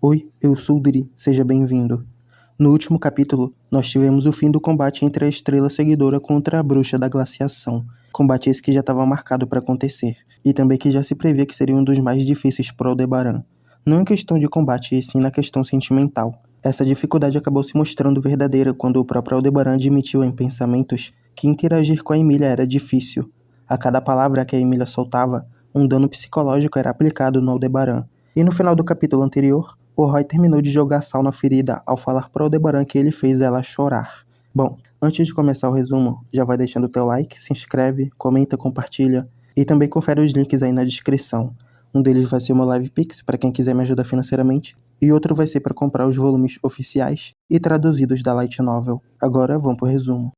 Oi, eu sou o Dri, seja bem-vindo. No último capítulo, nós tivemos o fim do combate entre a Estrela Seguidora contra a Bruxa da Glaciação. Combate esse que já estava marcado para acontecer, e também que já se previa que seria um dos mais difíceis para Aldebaran. Não em questão de combate, e sim na questão sentimental. Essa dificuldade acabou se mostrando verdadeira quando o próprio Aldebaran admitiu em pensamentos que interagir com a Emília era difícil. A cada palavra que a Emília soltava, um dano psicológico era aplicado no Aldebaran. E no final do capítulo anterior, o Roy terminou de jogar sal na ferida ao falar para Aldebaran que ele fez ela chorar. Bom, antes de começar o resumo, já vai deixando o teu like, se inscreve, comenta, compartilha e também confere os links aí na descrição. Um deles vai ser o meu Live Pix para quem quiser me ajudar financeiramente e outro vai ser para comprar os volumes oficiais e traduzidos da Light Novel. Agora vamos pro resumo.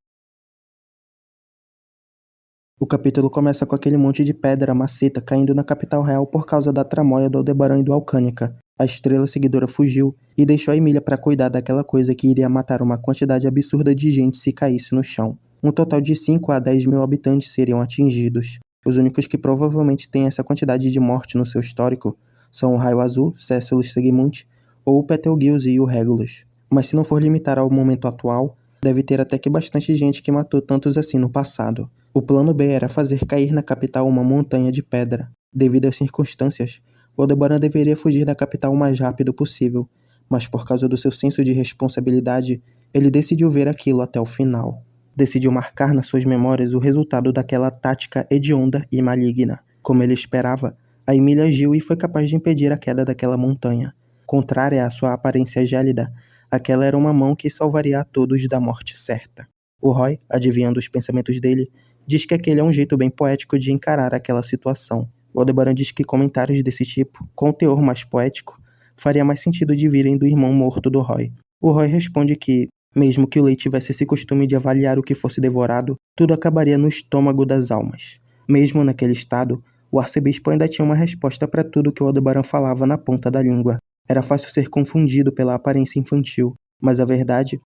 O capítulo começa com aquele monte de pedra maceta caindo na capital real por causa da tramóia do Aldebaran e do Alcânica. A Estrela Seguidora fugiu e deixou a Emília para cuidar daquela coisa que iria matar uma quantidade absurda de gente se caísse no chão. Um total de 5 a 10 mil habitantes seriam atingidos. Os únicos que provavelmente têm essa quantidade de morte no seu histórico são o Raio Azul, Cécius Segimund ou o Betelgeuse e o Regulus. Mas se não for limitar ao momento atual, deve ter até que bastante gente que matou tantos assim no passado. O plano B era fazer cair na capital uma montanha de pedra. Devido às circunstâncias, o Aldebaran deveria fugir da capital o mais rápido possível, mas por causa do seu senso de responsabilidade, ele decidiu ver aquilo até o final. Decidiu marcar nas suas memórias o resultado daquela tática hedionda e maligna. Como ele esperava, a Emília agiu e foi capaz de impedir a queda daquela montanha. Contrária à sua aparência gélida, aquela era uma mão que salvaria a todos da morte certa. O Roy, adivinhando os pensamentos dele, diz que aquele é um jeito bem poético de encarar aquela situação. O Aldebaran diz que comentários desse tipo, com teor mais poético, faria mais sentido de virem do irmão morto do Roy. O Roy responde que, mesmo que o Lei tivesse esse costume de avaliar o que fosse devorado, tudo acabaria no estômago das almas. Mesmo naquele estado, o arcebispo ainda tinha uma resposta para tudo que o Aldebaran falava na ponta da língua. Era fácil ser confundido pela aparência infantil, mas a verdade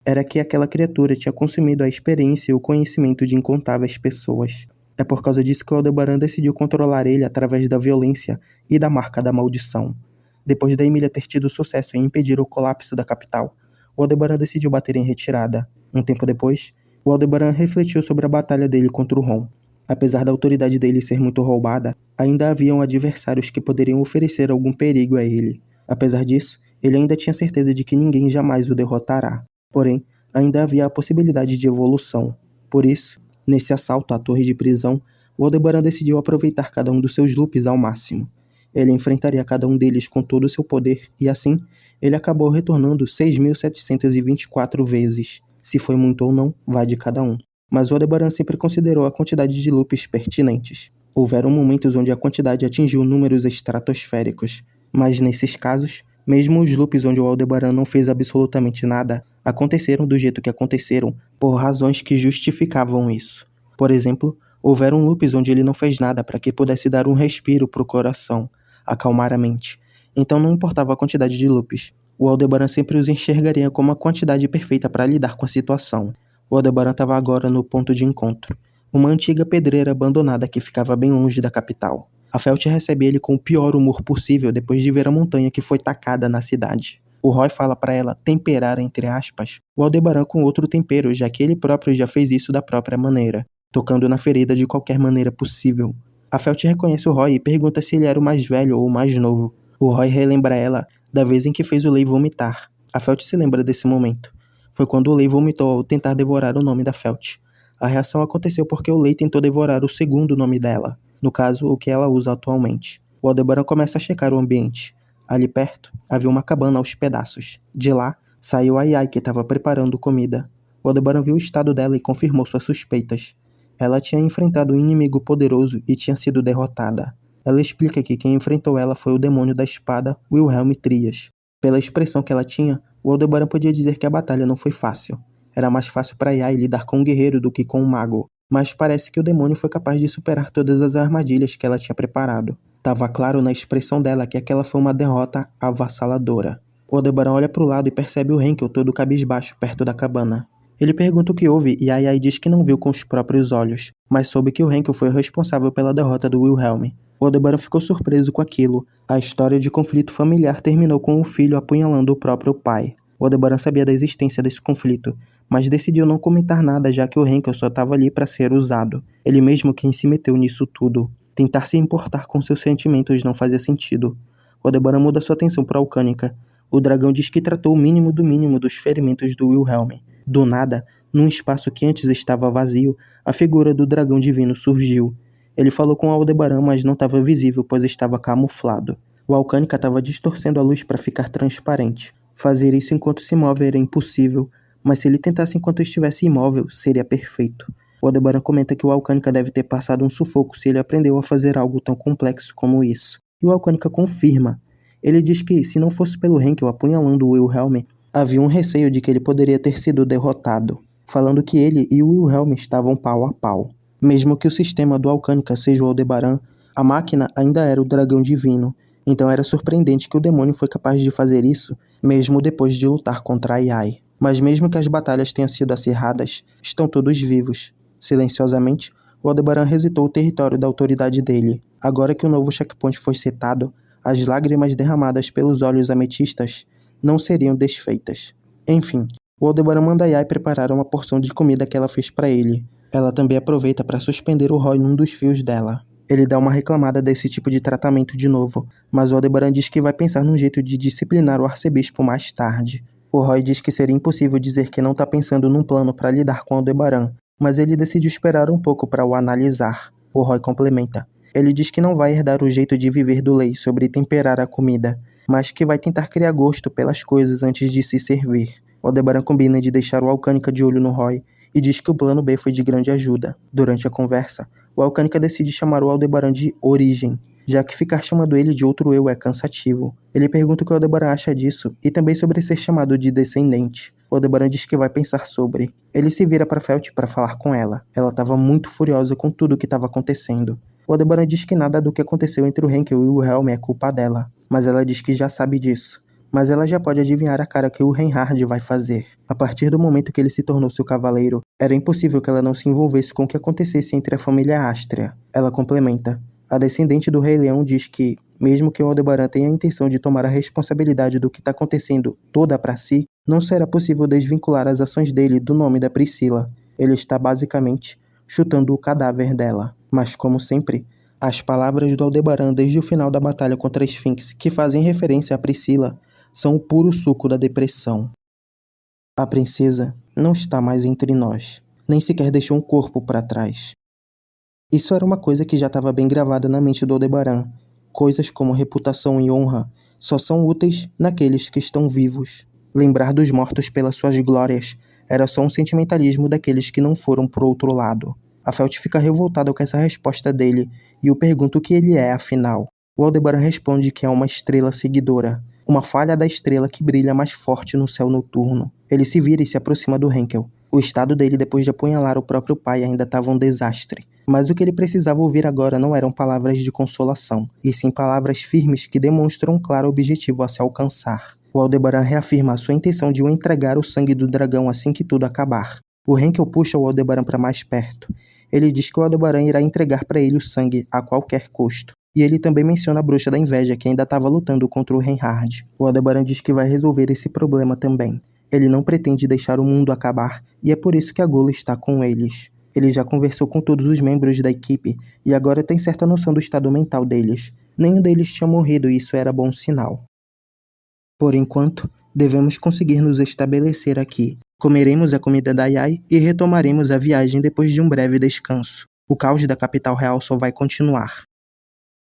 era que aquela criatura tinha consumido a experiência e o conhecimento de incontáveis pessoas. É por causa disso que o Aldebaran decidiu controlar ele através da violência e da marca da maldição. Depois da Emília ter tido sucesso em impedir o colapso da capital, o Aldebaran decidiu bater em retirada. Um tempo depois, o Aldebaran refletiu sobre a batalha dele contra o Ron. Apesar da autoridade dele ser muito roubada, ainda haviam adversários que poderiam oferecer algum perigo a ele. Apesar disso, ele ainda tinha certeza de que ninguém jamais o derrotará. Porém, ainda havia a possibilidade de evolução. Por isso, nesse assalto à torre de prisão, o Aldebaran decidiu aproveitar cada um dos seus loops ao máximo. Ele enfrentaria cada um deles com todo o seu poder e assim, ele acabou retornando 6.724 vezes. Se foi muito ou não, vai de cada um. Mas o Aldebaran sempre considerou a quantidade de loops pertinentes. Houveram momentos onde a quantidade atingiu números estratosféricos, mas nesses casos, mesmo os loops onde o Aldebaran não fez absolutamente nada, aconteceram do jeito que aconteceram por razões que justificavam isso. Por exemplo, houveram loops onde ele não fez nada para que pudesse dar um respiro para o coração, acalmar a mente. Então não importava a quantidade de loops, o Aldebaran sempre os enxergaria como a quantidade perfeita para lidar com a situação. O Aldebaran estava agora no ponto de encontro, uma antiga pedreira abandonada que ficava bem longe da capital. A Felt recebe ele com o pior humor possível depois de ver a montanha que foi tacada na cidade. O Roy fala para ela temperar, entre aspas, o Aldebaran com outro tempero, já que ele próprio já fez isso da própria maneira, tocando na ferida de qualquer maneira possível. A Felt reconhece o Roy e pergunta se ele era o mais velho ou o mais novo. O Roy relembra ela da vez em que fez o Lei vomitar. A Felt se lembra desse momento. Foi quando o Lei vomitou ao tentar devorar o nome da Felt. A reação aconteceu porque o Lei tentou devorar o segundo nome dela, no caso, o que ela usa atualmente. O Aldebaran começa a checar o ambiente. Ali perto, havia uma cabana aos pedaços. De lá, saiu a Yai, que estava preparando comida. O Aldebaran viu o estado dela e confirmou suas suspeitas. Ela tinha enfrentado um inimigo poderoso e tinha sido derrotada. Ela explica que quem enfrentou ela foi o demônio da espada, Wilhelm Trias. Pela expressão que ela tinha, o Aldebaran podia dizer que a batalha não foi fácil. Era mais fácil para Yai lidar com um guerreiro do que com um mago. Mas parece que o demônio foi capaz de superar todas as armadilhas que ela tinha preparado. Tava claro na expressão dela que aquela foi uma derrota avassaladora. O Aldebaran olha para o lado e percebe o Henkel todo cabisbaixo perto da cabana. Ele pergunta o que houve e Ai diz que não viu com os próprios olhos, mas soube que o Henkel foi o responsável pela derrota do Wilhelm. O Aldebaran ficou surpreso com aquilo. A história de conflito familiar terminou com o filho apunhalando o próprio pai. O Aldebaran sabia da existência desse conflito, mas decidiu não comentar nada já que o Henkel só estava ali para ser usado. Ele mesmo quem se meteu nisso tudo. Tentar se importar com seus sentimentos não fazia sentido. O Aldebaran muda sua atenção para Alcânica. O dragão diz que tratou o mínimo do mínimo dos ferimentos do Wilhelm. Do nada, num espaço que antes estava vazio, a figura do dragão divino surgiu. Ele falou com Aldebaran, mas não estava visível, pois estava camuflado. O Alcânica estava distorcendo a luz para ficar transparente. Fazer isso enquanto se move era impossível, mas se ele tentasse enquanto estivesse imóvel, seria perfeito. O Aldebaran comenta que o Alcânica deve ter passado um sufoco se ele aprendeu a fazer algo tão complexo como isso. E o Alcânica confirma. Ele diz que, se não fosse pelo Henkel apunhalando o Wilhelm, havia um receio de que ele poderia ter sido derrotado, falando que ele e o Wilhelm estavam pau a pau. Mesmo que o sistema do Alcânica seja o Aldebaran, a máquina ainda era o dragão divino, então era surpreendente que o demônio foi capaz de fazer isso, mesmo depois de lutar contra Ai. Mas mesmo que as batalhas tenham sido acirradas, estão todos vivos. Silenciosamente, o Aldebaran resetou o território da autoridade dele. Agora que o novo checkpoint foi setado, as lágrimas derramadas pelos olhos ametistas não seriam desfeitas. Enfim, o Aldebaran manda Ai preparar uma porção de comida que ela fez para ele. Ela também aproveita para suspender o Roy num dos fios dela. Ele dá uma reclamada desse tipo de tratamento de novo, mas o Aldebaran diz que vai pensar num jeito de disciplinar o arcebispo mais tarde. O Roy diz que seria impossível dizer que não está pensando num plano para lidar com o Aldebaran, mas ele decidiu esperar um pouco para o analisar. O Roy complementa. Ele diz que não vai herdar o jeito de viver do Lei sobre temperar a comida, mas que vai tentar criar gosto pelas coisas antes de se servir. O Aldebaran combina de deixar o Alcânica de olho no Roy e diz que o plano B foi de grande ajuda. Durante a conversa, o Alcânica decide chamar o Aldebaran de Origem, já que ficar chamando ele de outro eu é cansativo. Ele pergunta o que o Aldebaran acha disso e também sobre ser chamado de Descendente. O Aldebaran diz que vai pensar sobre. Ele se vira para Felt para falar com ela. Ela estava muito furiosa com tudo o que estava acontecendo. O Aldebaran diz que nada do que aconteceu entre o Henkel e o Wilhelm é culpa dela, mas ela diz que já sabe disso. Mas ela já pode adivinhar a cara que o Reinhard vai fazer. A partir do momento que ele se tornou seu cavaleiro, era impossível que ela não se envolvesse com o que acontecesse entre a família Astria. Ela complementa. A descendente do Rei Leão diz que, mesmo que o Aldebaran tenha a intenção de tomar a responsabilidade do que está acontecendo toda para si, não será possível desvincular as ações dele do nome da Priscila. Ele está basicamente chutando o cadáver dela. Mas, como sempre, as palavras do Aldebaran desde o final da batalha contra a Sphinx, que fazem referência a Priscila, são o puro suco da depressão. A princesa não está mais entre nós, nem sequer deixou um corpo para trás. Isso era uma coisa que já estava bem gravada na mente do Aldebaran. Coisas como reputação e honra só são úteis naqueles que estão vivos. Lembrar dos mortos pelas suas glórias era só um sentimentalismo daqueles que não foram pro outro lado. A Felt fica revoltada com essa resposta dele e o pergunta o que ele é, afinal. O Aldebaran responde que é uma estrela seguidora, uma falha da estrela que brilha mais forte no céu noturno. Ele se vira e se aproxima do Henkel. O estado dele depois de apunhalar o próprio pai ainda estava um desastre. Mas o que ele precisava ouvir agora não eram palavras de consolação, e sim palavras firmes que demonstram um claro objetivo a se alcançar. O Aldebaran reafirma a sua intenção de o entregar o sangue do dragão assim que tudo acabar. O Henkel puxa o Aldebaran para mais perto. Ele diz que o Aldebaran irá entregar para ele o sangue a qualquer custo. E ele também menciona a bruxa da inveja que ainda estava lutando contra o Reinhard. O Aldebaran diz que vai resolver esse problema também. Ele não pretende deixar o mundo acabar, e é por isso que a Gula está com eles. Ele já conversou com todos os membros da equipe, e agora tem certa noção do estado mental deles. Nenhum deles tinha morrido e isso era bom sinal. Por enquanto, devemos conseguir nos estabelecer aqui. Comeremos a comida da Yai e retomaremos a viagem depois de um breve descanso. O caos da capital real só vai continuar.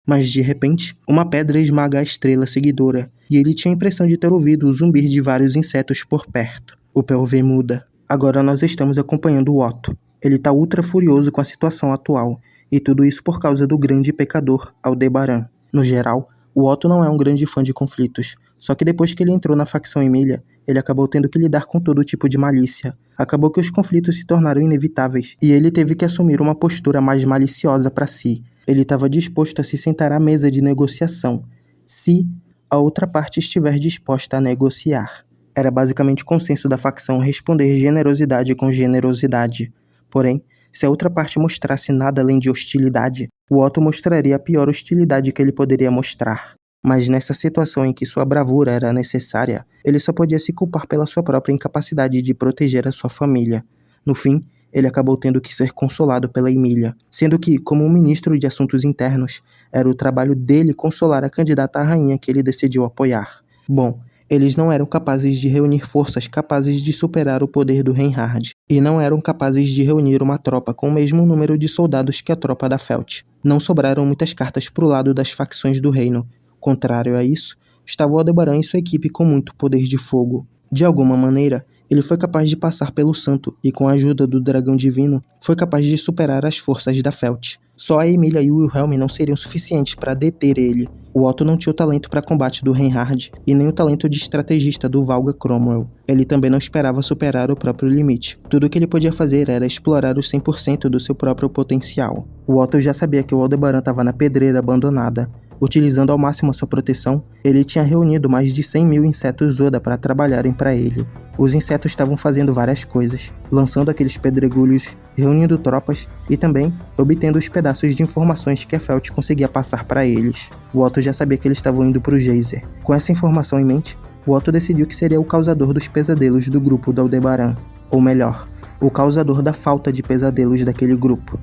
Mas de repente, uma pedra esmaga a estrela seguidora, e ele tinha a impressão de ter ouvido o zumbir de vários insetos por perto. O POV muda. Agora nós estamos acompanhando o Otto. Ele tá ultra furioso com a situação atual, e tudo isso por causa do grande pecador, Aldebaran. No geral, o Otto não é um grande fã de conflitos, só que depois que ele entrou na facção Emília, ele acabou tendo que lidar com todo tipo de malícia. Acabou que os conflitos se tornaram inevitáveis, e ele teve que assumir uma postura mais maliciosa para si. Ele estava disposto a se sentar à mesa de negociação, se a outra parte estiver disposta a negociar. Era basicamente consenso da facção responder generosidade com generosidade. Porém, Se a outra parte mostrasse nada além de hostilidade, o Otto mostraria a pior hostilidade que ele poderia mostrar. Mas nessa situação em que sua bravura era necessária, ele só podia se culpar pela sua própria incapacidade de proteger a sua família. No fim, ele acabou tendo que ser consolado pela Emília, sendo que, como um ministro de assuntos internos, era o trabalho dele consolar a candidata à rainha que ele decidiu apoiar. Bom, eles não eram capazes de reunir forças capazes de superar o poder do Reinhard, e não eram capazes de reunir uma tropa com o mesmo número de soldados que a tropa da Felt. Não sobraram muitas cartas pro lado das facções do reino. Contrário a isso, estava o Aldebaran e sua equipe com muito poder de fogo. De alguma maneira, ele foi capaz de passar pelo Santo e, com a ajuda do Dragão Divino, foi capaz de superar as forças da Felt. Só a Emília e o Wilhelm não seriam suficientes para deter ele. O Otto não tinha o talento para combate do Reinhard e nem o talento de estrategista do Valga Cromwell. Ele também não esperava superar o próprio limite. Tudo o que ele podia fazer era explorar os 100% do seu próprio potencial. O Otto já sabia que o Aldebaran estava na pedreira abandonada. Utilizando ao máximo a sua proteção, ele tinha reunido mais de 100 mil insetos Zoda para trabalharem para ele. Os insetos estavam fazendo várias coisas, lançando aqueles pedregulhos, reunindo tropas e também obtendo os pedaços de informações que a Felt conseguia passar para eles. O Otto já sabia que eles estavam indo para o Geyser. Com essa informação em mente, o Otto decidiu que seria o causador dos pesadelos do grupo do Aldebaran. Ou melhor, o causador da falta de pesadelos daquele grupo.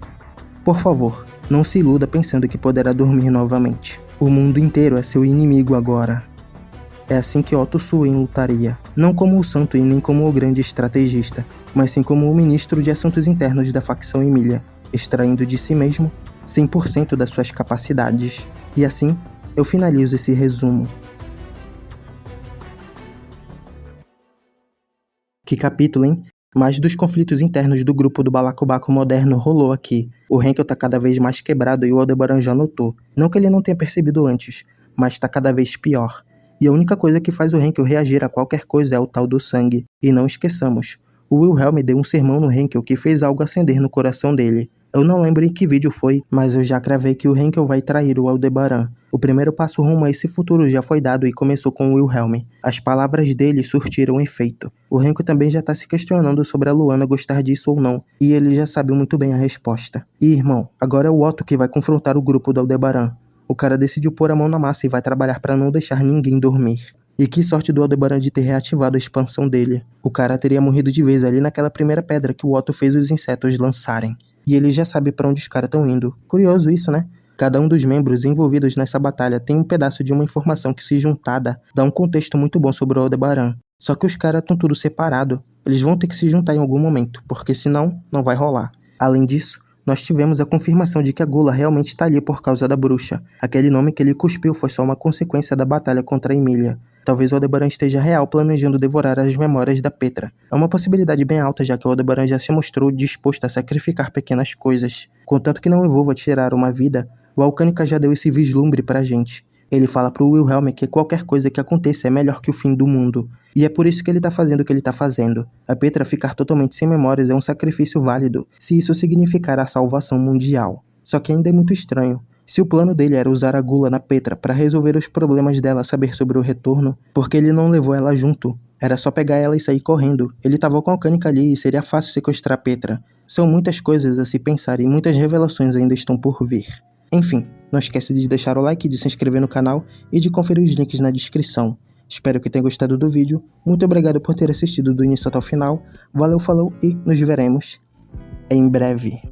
Por favor, não se iluda pensando que poderá dormir novamente. O mundo inteiro é seu inimigo agora. É assim que Otto Suin lutaria, não como o santo e nem como o grande estrategista, mas sim como o ministro de assuntos internos da facção Emília, extraindo de si mesmo 100% das suas capacidades. E assim, eu finalizo esse resumo. Que capítulo, hein? Mais dos conflitos internos do grupo do Balacobaco moderno rolou aqui. O Henkel tá cada vez mais quebrado e o Aldebaran já notou. Não que ele não tenha percebido antes, mas tá cada vez pior. E a única coisa que faz o Henkel reagir a qualquer coisa é o tal do sangue. E não esqueçamos, o Wilhelm deu um sermão no Henkel que fez algo acender no coração dele. Eu não lembro em que vídeo foi, mas eu já cravei que o Henkel vai trair o Aldebaran. O primeiro passo rumo a esse futuro já foi dado e começou com o Wilhelm. As palavras dele surtiram efeito. O Henkel também já tá se questionando sobre a Luana gostar disso ou não, e ele já sabe muito bem a resposta. E irmão, agora é o Otto que vai confrontar o grupo do Aldebaran. O cara decidiu pôr a mão na massa e vai trabalhar para não deixar ninguém dormir. E que sorte do Aldebaran de ter reativado a expansão dele. O cara teria morrido de vez ali naquela primeira pedra que o Otto fez os insetos lançarem. E ele já sabe para onde os caras estão indo. Curioso isso, né? Cada um dos membros envolvidos nessa batalha tem um pedaço de uma informação que, se juntada, dá um contexto muito bom sobre o Aldebaran. Só que os caras estão tudo separado. Eles vão ter que se juntar em algum momento, porque senão, não vai rolar. Além disso, nós tivemos a confirmação de que a Gula realmente está ali por causa da bruxa. Aquele nome que ele cuspiu foi só uma consequência da batalha contra a Emília. Talvez o Aldebaran esteja real planejando devorar as memórias da Petra. É uma possibilidade bem alta, já que o Aldebaran já se mostrou disposto a sacrificar pequenas coisas. Contanto que não envolva tirar uma vida, o Alcânica já deu esse vislumbre pra gente. Ele fala pro Wilhelm que qualquer coisa que aconteça é melhor que o fim do mundo. E é por isso que ele tá fazendo o que ele tá fazendo. A Petra ficar totalmente sem memórias é um sacrifício válido, se isso significar a salvação mundial. Só que ainda é muito estranho. Se o plano dele era usar a Gula na Petra para resolver os problemas dela saber sobre o retorno, por que ele não levou ela junto? Era só pegar ela e sair correndo. Ele tava com a Alcânica ali e seria fácil sequestrar Petra. São muitas coisas a se pensar e muitas revelações ainda estão por vir. Enfim, não esquece de deixar o like, de se inscrever no canal e de conferir os links na descrição. Espero que tenha gostado do vídeo. Muito obrigado por ter assistido do início até o final. Valeu, falou e nos veremos em breve.